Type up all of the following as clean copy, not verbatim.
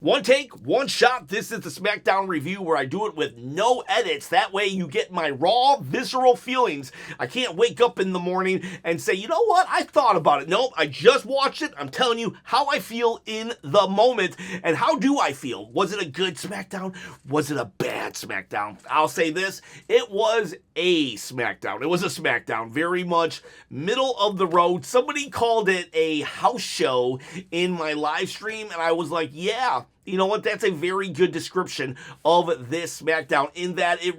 One take, one shot. This is the Smackdown review where I do it with no edits. That way you get my raw, visceral feelings. I can't wake up in the morning and say, you know what, I thought about it. Nope, I just watched it. I'm telling you how I feel in the moment. And how do I feel? Was it a good Smackdown? Was it a bad Smackdown? I'll say this, it was a Smackdown. It was a Smackdown, very much middle of the road. Somebody called it a house show in my live stream, and I was like, yeah, you know what? That's a very good description of this Smackdown in that it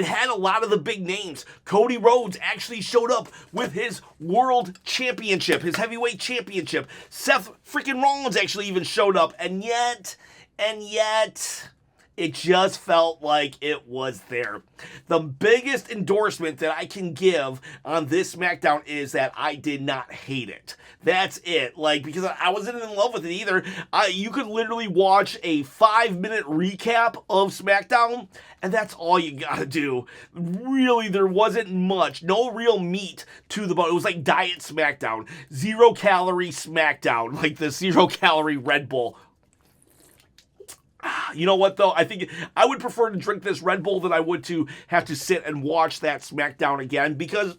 had a lot of the big names. Cody Rhodes actually showed up with his world championship, his heavyweight championship. Seth freaking Rollins actually even showed up, and yet, it just felt like it was there. The biggest endorsement that I can give on this SmackDown is that I did not hate it. That's it. Because I wasn't in love with it either. You could literally watch a 5-minute recap of SmackDown, and that's all you gotta do. Really, there wasn't much. No real meat to the bone. It was like Diet SmackDown. 0-calorie SmackDown. Like the 0-calorie Red Bull. You know what, though? I think I would prefer to drink this Red Bull than I would to have to sit and watch that SmackDown again, because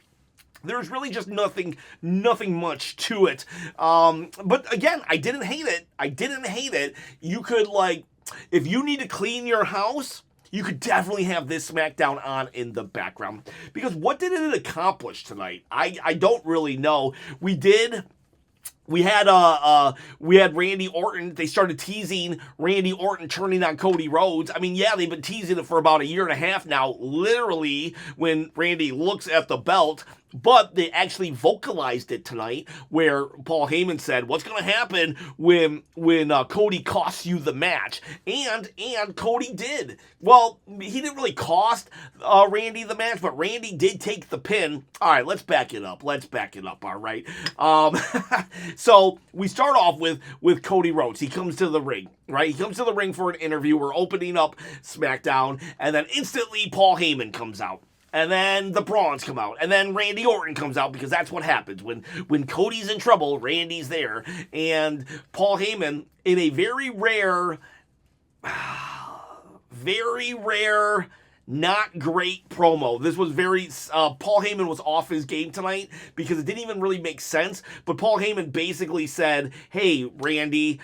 there's really just nothing much to it. But again, I didn't hate it. You could, if you need to clean your house, you could definitely have this SmackDown on in the background. Because what did it accomplish tonight? I don't really know. We had Randy Orton. They started teasing Randy Orton turning on Cody Rhodes. I mean, yeah, they've been teasing it for about a year and a half now, literally, when Randy looks at the belt. But they actually vocalized it tonight, where Paul Heyman said, "What's going to happen when Cody costs you the match?" And Cody did. Well, he didn't really cost Randy the match, but Randy did take the pin. All right, let's back it up. All right. So we start off with Cody Rhodes. He comes to the ring. Right? He comes to the ring for an interview. We're opening up SmackDown, and then instantly Paul Heyman comes out. And then the Brons come out. And then Randy Orton comes out, because that's what happens. When Cody's in trouble, Randy's there. And Paul Heyman, in a very rare, not great promo. This was Paul Heyman was off his game tonight because it didn't even really make sense. But Paul Heyman basically said, "Hey, Randy,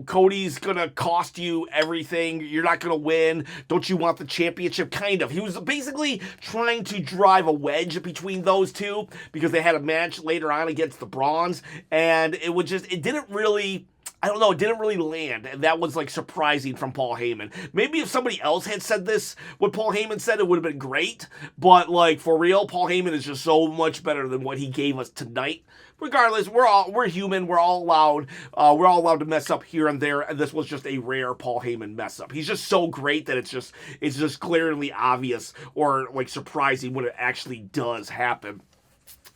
Cody's going to cost you everything. You're not going to win. Don't you want the championship?" Kind of. He was basically trying to drive a wedge between those two because they had a match later on against the Brons. And it didn't really... I don't know, it didn't really land, and that was, surprising from Paul Heyman. Maybe if somebody else had said this, what Paul Heyman said, it would have been great, but, for real, Paul Heyman is just so much better than what he gave us tonight. Regardless, we're human, we're all allowed to mess up here and there, and this was just a rare Paul Heyman mess up. He's just so great that it's just glaringly obvious or, surprising when it actually does happen.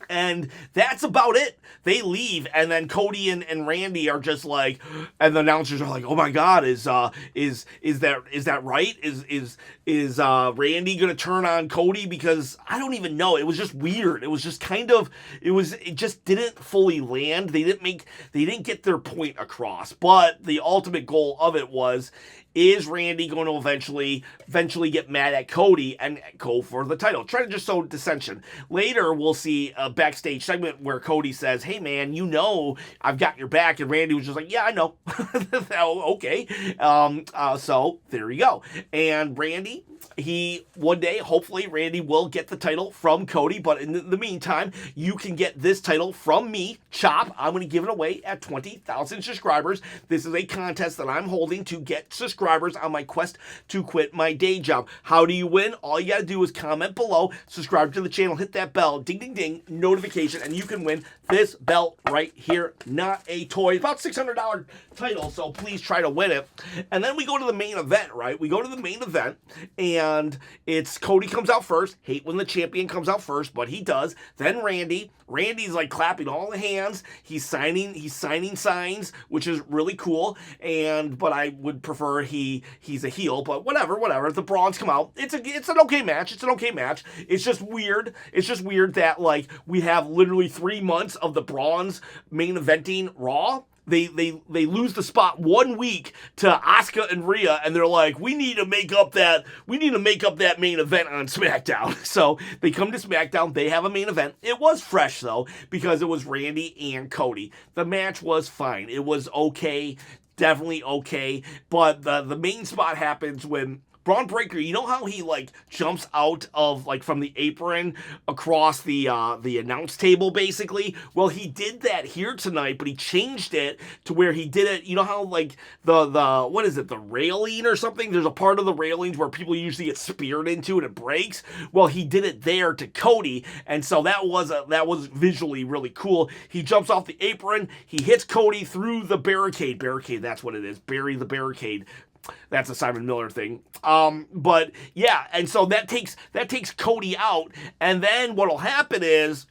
And that's about it. They leave, and then Cody and Randy are just and the announcers are like, "Oh my God, is that right? Is Randy gonna turn on Cody?" Because I don't even know. It was just weird. It was just it just didn't fully land. They didn't get their point across. But the ultimate goal of it was, is Randy going to eventually get mad at Cody and go for the title? Try to just sow dissension. Later, we'll see a backstage segment where Cody says, "Hey, man, I've got your back." And Randy was just like, "Yeah, I know." Okay. So there you go. And Randy, one day, hopefully, Randy will get the title from Cody. But in the meantime, you can get this title from me, Chop. I'm going to give it away at 20,000 subscribers. This is a contest that I'm holding to get subscribers on my quest to quit my day job. How do you win? All you got to do is comment below, subscribe to the channel, hit that bell, ding, ding, ding, notification, and you can win this belt right here. Not a toy. About $600 title, so please try to win it. And then we go to the main event, right? We go to the main event, and it's Cody comes out first. Hate when the champion comes out first, but he does. Then Randy. Randy's clapping all the hands. He's signing signs, which is really cool. But I would prefer he's a heel. But whatever. The Brons come out. It's an okay match. It's just weird. That we have literally 3 months of the Brons main eventing Raw, they lose the spot 1 week to Asuka and Rhea, and they're like, we need to make up that main event on SmackDown. So they come to SmackDown. They have a main event. It was fresh though because it was Randy and Cody. The match was fine. It was okay, definitely okay. But the main spot happens when Braun Breaker, you know how he like jumps out of like from the apron across the announce table basically? Well, he did that here tonight, but he changed it to where he did it, you know how like the what is it, the railing or something? There's a part of the railings where people usually get speared into and it breaks. Well, he did it there to Cody, and so that was visually really cool. He jumps off the apron, he hits Cody through the barricade, that's what it is, bury the barricade. That's a Simon Miller thing. But yeah, and so that takes Cody out, and then what'll happen is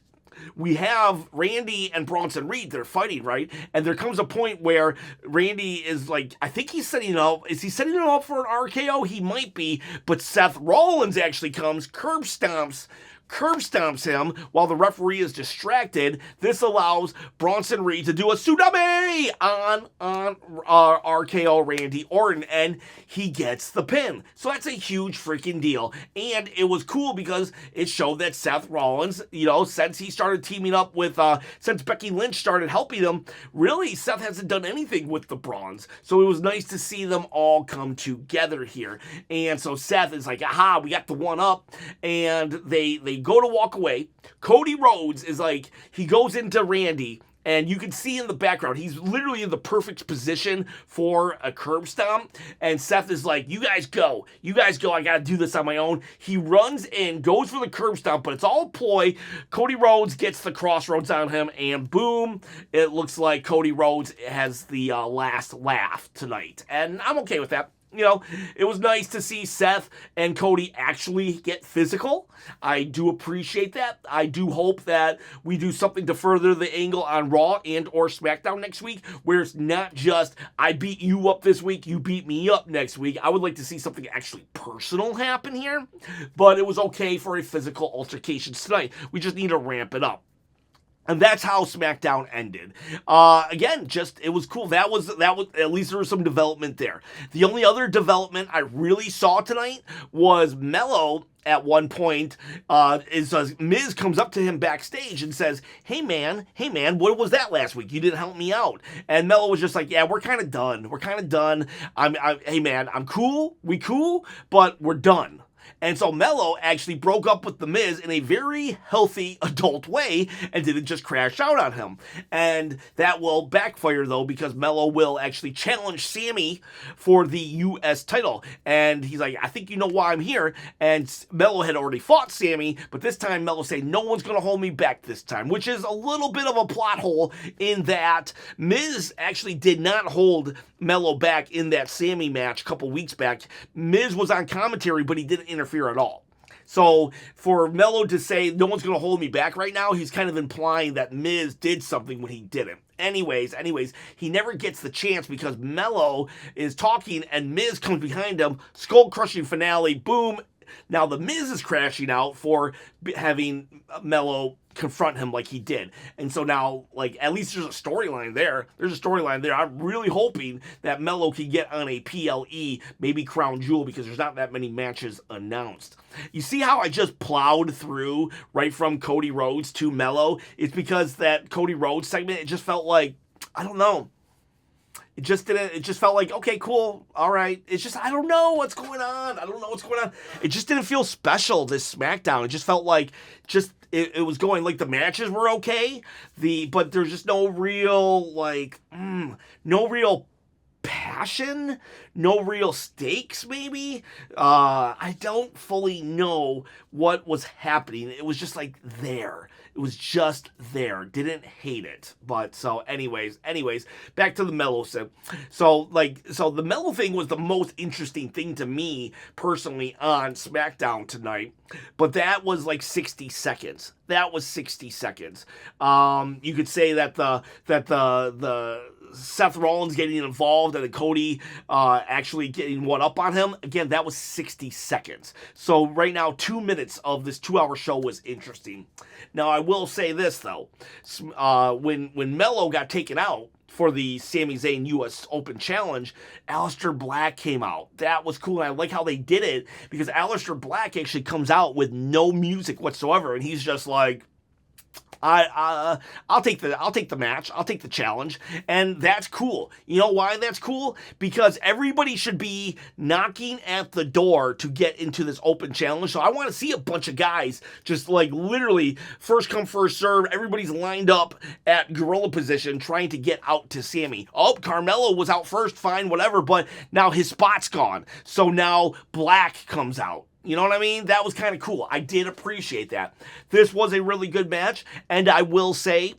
we have Randy and Bronson Reed. They're fighting, right? And there comes a point where Randy is like, I think he's setting up. Is he setting him up for an RKO? He might be, but Seth Rollins actually comes, curb stomps him while the referee is distracted. This allows Bronson Reed to do a tsunami on RKO Randy Orton, and he gets the pin. So that's a huge freaking deal. And it was cool because it showed that Seth Rollins, you know, since he started teaming up with, since Becky Lynch started helping him, really Seth hasn't done anything with the Brawns. So it was nice to see them all come together here. And so Seth is like, aha, we got the one up, and they go to walk away. Cody Rhodes is like, he goes into Randy, and you can see in the background, he's literally in the perfect position for a curb stomp. And Seth is like, you guys go, I gotta do this on my own. He runs in, goes for the curb stomp, but it's all a ploy. Cody Rhodes gets the crossroads on him, and boom, it looks like Cody Rhodes has the last laugh tonight. And I'm okay with that. You know, it was nice to see Seth and Cody actually get physical. I do appreciate that. I do hope that we do something to further the angle on Raw and or SmackDown next week, where it's not just, I beat you up this week, you beat me up next week. I would like to see something actually personal happen here, but it was okay for a physical altercation tonight. We just need to ramp it up. And that's how SmackDown ended. Again, just, it was cool. That was, at least there was some development there. The only other development I really saw tonight was Mello at one point, Miz comes up to him backstage and says, hey man, what was that last week? You didn't help me out. And Mello was just like, yeah, we're kind of done. Hey man, I'm cool. We cool, but we're done. And so Mello actually broke up with The Miz in a very healthy adult way and didn't just crash out on him. And that will backfire, though, because Mello will actually challenge Sammy for the U.S. title. And he's like, I think you know why I'm here. And Mello had already fought Sammy, but this time Mello said, no one's going to hold me back this time, which is a little bit of a plot hole in that Miz actually did not hold Mello back in that Sammy match a couple weeks back. Miz was on commentary, but he didn't interfere at all. So for Mello to say no one's going to hold me back right now, he's kind of implying that Miz did something when he didn't. Anyways, he never gets the chance because Mello is talking and Miz comes behind him, skull-crushing finale, boom. Now the Miz is crashing out for having Mello confront him like he did. And so now, like, at least there's a storyline there. I'm really hoping that Mello can get on a PLE, maybe Crown Jewel, because there's not that many matches announced. You see how I just plowed through right from Cody Rhodes to Mello? It's because that Cody Rhodes segment, it just felt like, I don't know. It just felt like, okay, cool, all right. It's just, I don't know what's going on. It just didn't feel special, this SmackDown. It just felt like, it was going, like, the matches were okay, but there's just no real, like, no real passion, no real stakes, maybe. I don't fully know what was happening. It was just, like, there. It was just there. Didn't hate it. But so anyways, back to the Mello thing. So the Mello thing was the most interesting thing to me personally on SmackDown tonight. But that was like 60 seconds. You could say that the Seth Rollins getting involved and Cody actually getting one up on him, again, that was 60 seconds. So right now, 2 minutes of this 2-hour show was interesting. Now, I will say this, though. When Mello got taken out, for the Sami Zayn U.S. Open Challenge, Aleister Black came out. That was cool, and I like how they did it, because Aleister Black actually comes out with no music whatsoever, and he's just like, I'll take the match. I'll take the challenge. And that's cool. You know why that's cool? Because everybody should be knocking at the door to get into this open challenge. So I want to see a bunch of guys just like literally first come, first serve. Everybody's lined up at gorilla position trying to get out to Sami. Oh, Carmelo was out first. Fine, whatever. But now his spot's gone. So now Black comes out. You know what I mean? That was kind of cool. I did appreciate that. This was a really good match, and I will say,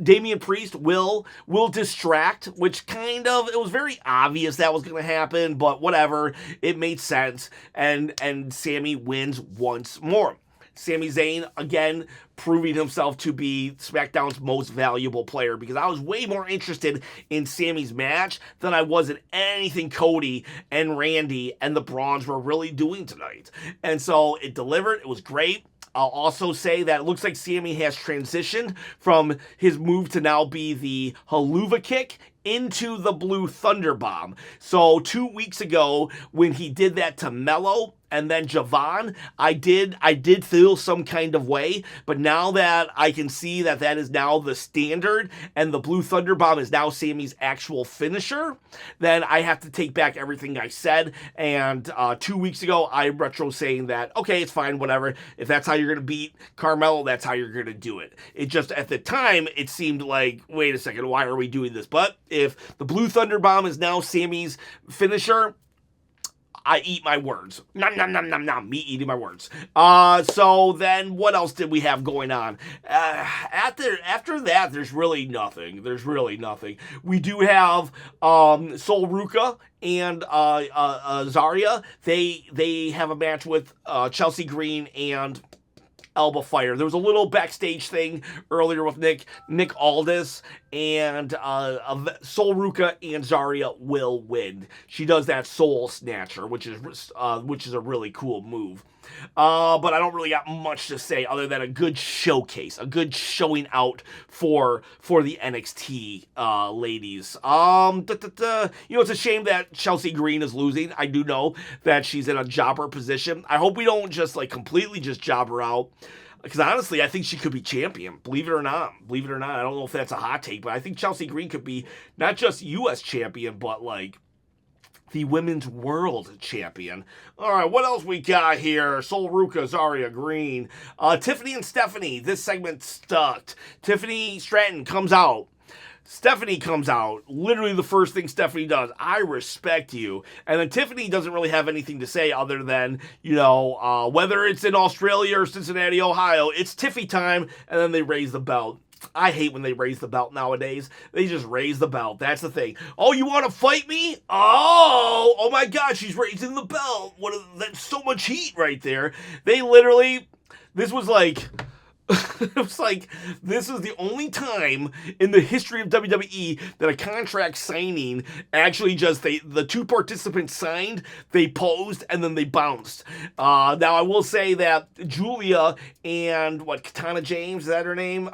Damian Priest will distract, which kind of, it was very obvious that was going to happen, but whatever. It made sense, and Sami wins once more. Sami Zayn, again, proving himself to be SmackDown's most valuable player, because I was way more interested in Sami's match than I was in anything Cody and Randy and the Brons were really doing tonight. And so it delivered. It was great. I'll also say that it looks like Sami has transitioned from his move to now be the Haluva kick into the Blue Thunder Bomb. So 2 weeks ago, when he did that to Mello and then Javon, I did feel some kind of way, but now that I can see that that is now the standard and the Blue Thunder Bomb is now Sami's actual finisher, then I have to take back everything I said. And 2 weeks ago, I retro saying that, okay, it's fine, whatever. If that's how you're going to beat Carmelo, that's how you're going to do it. It just, at the time, it seemed like, wait a second, why are we doing this? But if the Blue Thunder Bomb is now Sami's finisher, I eat my words. Nom, nom, nom, nom, nom. Me eating my words. So then what else did we have going on? After that, there's really nothing. We do have Sol Ruka and Zarya. They have a match with Chelsea Green and Alba Fire. There was a little backstage thing earlier with Nick Aldis, and Sol Ruka and Zarya will win. She does that Soul Snatcher, which is a really cool move. But I don't really got much to say other than a good showcase, a good showing out for the NXT ladies. It's a shame that Chelsea Green is losing. I do know that she's in a jobber position. I hope we don't just like completely just job her out. Because honestly, I think she could be champion. Believe it or not. I don't know if that's a hot take, but I think Chelsea Green could be not just U.S. champion, but like the women's world champion. All right, what else we got here? Sol Ruka, Zarya Green, Tiffany and Stephanie. This segment stuck. Tiffany Stratton comes out. Stephanie comes out. Literally the first thing Stephanie does, I respect you. And then Tiffany doesn't really have anything to say other than, whether it's in Australia or Cincinnati, Ohio, it's Tiffy time, and then they raise the belt. I hate when they raise the belt nowadays. They just raise the belt. That's the thing. Oh, you want to fight me? Oh my God, she's raising the belt. That's so much heat right there. They literally, this was like... it was like, this is the only time in the history of WWE that a contract signing actually just, the two participants signed, they posed, and then they bounced. Now, I will say that Julia and, Katana James, is that her name?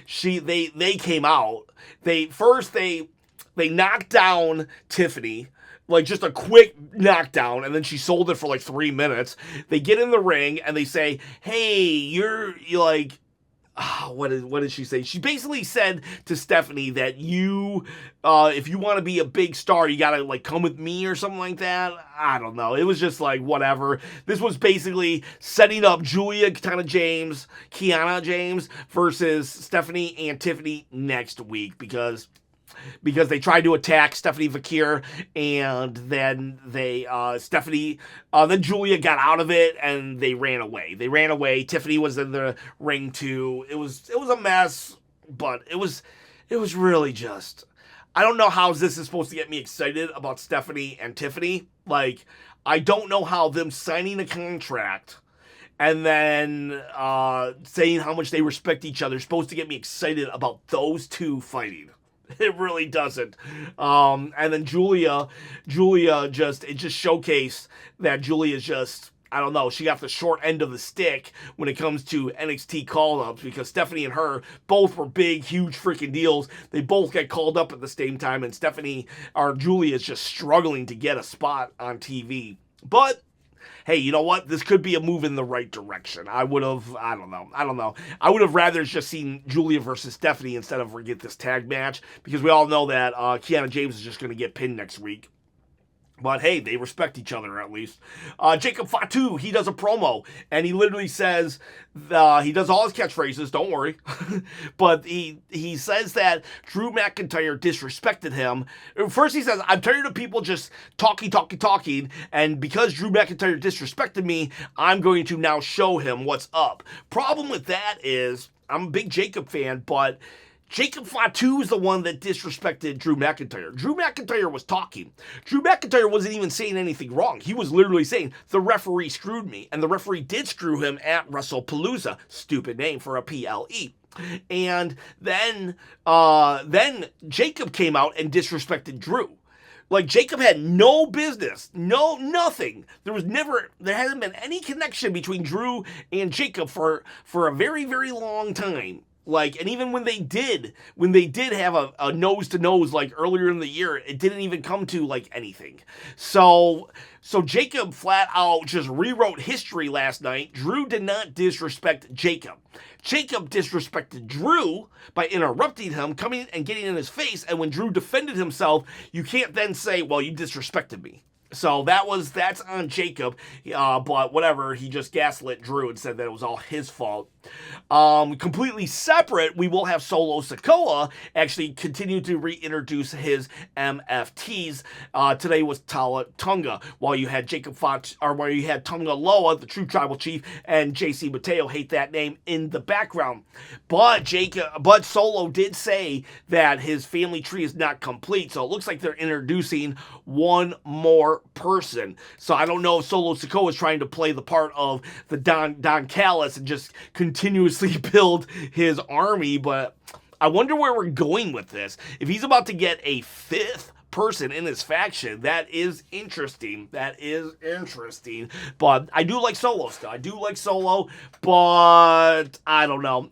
They came out. They knocked down Tiffany, like just a quick knockdown, and then she sold it for like 3 minutes. They get in the ring and they say, hey, you're like, what did she say? She basically said to Stephanie that if you want to be a big star, you gotta like come with me or something like that. I don't know. It was just like whatever. This was basically setting up Julia, Kiana James versus Stephanie and Tiffany next week because they tried to attack Stephanie Vakir, and then then Julia got out of it, and they ran away. Tiffany was in the ring too. It was a mess, but it was really just, I don't know how this is supposed to get me excited about Stephanie and Tiffany. Like, I don't know how them signing a contract and then saying how much they respect each other is supposed to get me excited about those two fighting. It really doesn't. And then Julia just showcased that Julia is just, I don't know, she got the short end of the stick when it comes to NXT call-ups, because Stephanie and her both were big, huge freaking deals. They both got called up at the same time, and Julia is just struggling to get a spot on TV. But hey, you know what? This could be a move in the right direction. I don't know. I would have rather just seen Julia versus Stephanie instead of get this tag match, because we all know that Kiana James is just going to get pinned next week. But hey, they respect each other at least. Jacob Fatu, he does a promo, and he literally says, he does all his catchphrases, don't worry. But he says that Drew McIntyre disrespected him. First he says, I'm tired of people just talking, and because Drew McIntyre disrespected me, I'm going to now show him what's up. Problem with that is, I'm a big Jacob fan, but Jacob Fatu is the one that disrespected Drew McIntyre. Drew McIntyre was talking. Drew McIntyre wasn't even saying anything wrong. He was literally saying, the referee screwed me. And the referee did screw him at WrestlePalooza. Stupid name for a PLE. And then Jacob came out and disrespected Drew. Like, Jacob had no business, nothing. There hasn't been any connection between Drew and Jacob for a very, very long time. Like, and even when they did have a nose-to-nose, like, earlier in the year, it didn't even come to, like, anything. So Jacob flat out just rewrote history last night. Drew did not disrespect Jacob. Jacob disrespected Drew by interrupting him, coming and getting in his face, and when Drew defended himself, you can't then say, well, you disrespected me. So that's on Jacob, but whatever, he just gaslit Drew and said that it was all his fault. Completely separate, we will have Solo Sikoa actually continue to reintroduce his MFTs. Today was Tala Tunga, while you had Tunga Loa, the true tribal chief, and JC Mateo, hate that name, in the background. But Solo did say that his family tree is not complete, so it looks like they're introducing one more person. So I don't know if Solo Sikoa is trying to play the part of the Don Callis and just continuously build his army, but I wonder where we're going with this. If he's about to get a fifth person in his faction, that is interesting. But I do like Solo still. But I don't know.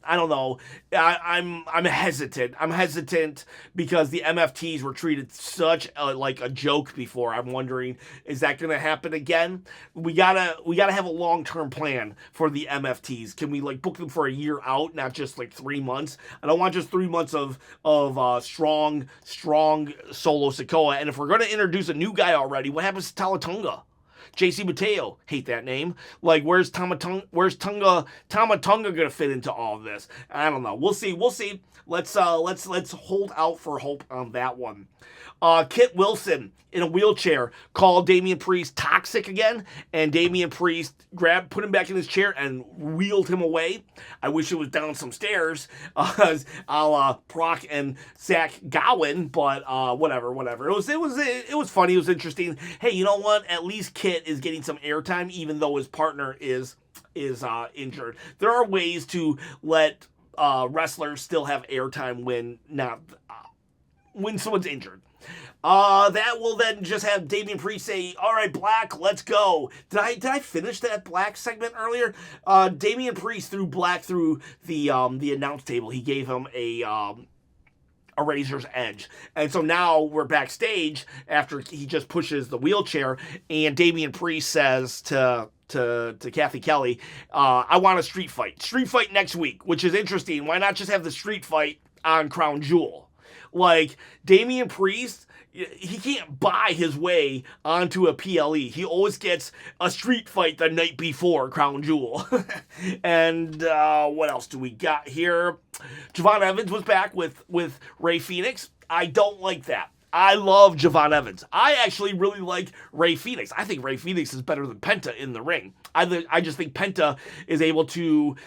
I'm hesitant because the MFTs were treated such like a joke before. I'm wondering, is that going to happen again? We gotta have a long-term plan for the MFTs. Can we book them for a year out, not just 3 months? I don't want just 3 months of strong Solo Sikoa. And if we're going to introduce a new guy already, what happens to Talatunga? JC Mateo, hate that name. Where's Tama Tonga going to fit into all of this? I don't know. We'll see. Let's hold out for hope on that one. Kit Wilson in a wheelchair called Damian Priest toxic again, and Damian Priest put him back in his chair and wheeled him away. I wish it was down some stairs, a la Brock and Zach Gowen, but whatever. It was funny. It was interesting. Hey, you know what? At least Kit is getting some airtime, even though his partner is injured. There are ways to let wrestlers still have airtime when someone's injured. That will then just have Damian Priest say, all right, Black, let's go. Did I finish that Black segment earlier? Damian Priest threw Black through the announce table. He gave him a razor's edge. And so now we're backstage after he just pushes the wheelchair, and Damian Priest says to Kathy Kelly, I want a street fight. Street fight next week, which is interesting. Why not just have the street fight on Crown Jewel? Damian Priest, he can't buy his way onto a PLE. He always gets a street fight the night before Crown Jewel. And what else do we got here? Javon Evans was back with Ray Phoenix. I don't like that. I love Javon Evans. I actually really like Ray Phoenix. I think Ray Phoenix is better than Penta in the ring. I just think Penta is able to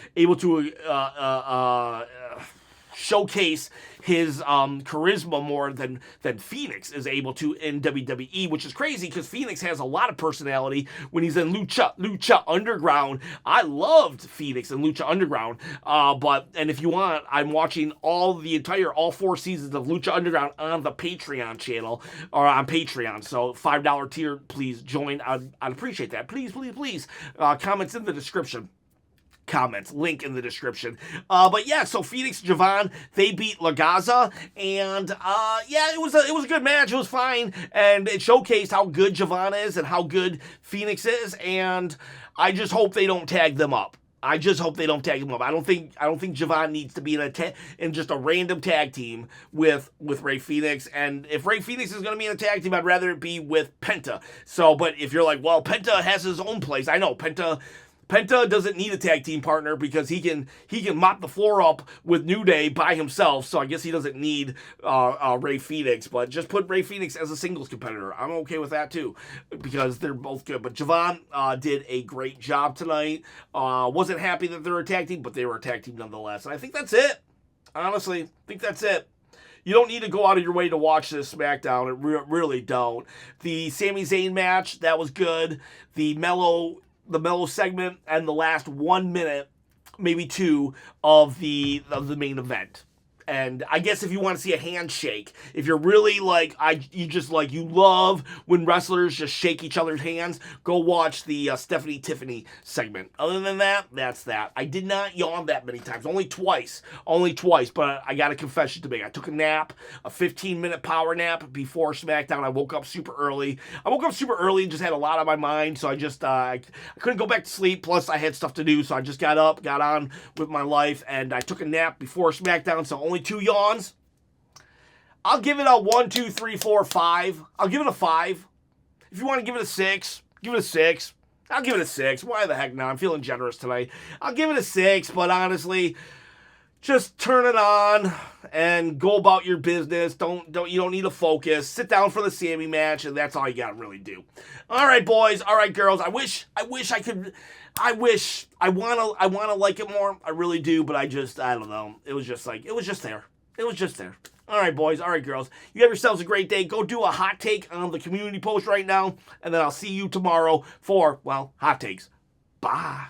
showcase his charisma more than Phoenix is able to in WWE, which is crazy because Phoenix has a lot of personality when he's in Lucha Underground. I loved Phoenix in Lucha Underground, and if you want, I'm watching all 4 seasons of Lucha Underground on the Patreon channel or on Patreon. So $5 tier, please join. I'd appreciate that. Please. Comments in the description. Link in the description. But yeah, so Phoenix and Javon, they beat Lagaza, and it was a good match. It was fine, and it showcased how good Javon is and how good Phoenix is, and I just hope they don't tag them up. I don't think Javon needs to be in just a random tag team with Rey Fenix. And if Rey Fenix is going to be in a tag team, I'd rather it be with Penta. So, but if you're like, well, Penta has his own place. I know Penta doesn't need a tag team partner because he can mop the floor up with New Day by himself. So I guess he doesn't need Rey Fenix. But just put Rey Fenix as a singles competitor. I'm okay with that too because they're both good. But Javon did a great job tonight. Wasn't happy that they're a tag team, but they were a tag team nonetheless. And I think that's it. Honestly, I think that's it. You don't need to go out of your way to watch this SmackDown. It really don't. The Sami Zayn match, that was good. The Mello segment and the last 1 minute, maybe 2, of the main event. And I guess if you want to see a handshake, if you're really you love when wrestlers just shake each other's hands, go watch the Stephanie Tiffany segment. Other than that, that's that. I did not yawn that many times. Only twice. But I got a confession to make. I took a nap, a 15-minute power nap before SmackDown. I woke up super early. And just had a lot on my mind, so I just I couldn't go back to sleep. Plus, I had stuff to do, so I just got up, got on with my life, and I took a nap before SmackDown, so only 2 yawns. I'll give it a 1, 2, 3, 4, 5. I'll give it a 5. If you want to give it a 6, give it a 6. I'll give it a 6. Why the heck not? I'm feeling generous tonight. I'll give it a 6, but honestly, just turn it on and go about your business. You don't need to focus. Sit down for the Sammy match, and that's all you gotta really do. All right, boys. All right, girls. I wish I could. I wanna like it more. I really do, but I don't know. It was just there. All right, boys. All right, girls. You have yourselves a great day. Go do a hot take on the community post right now, and then I'll see you tomorrow for, hot takes. Bye.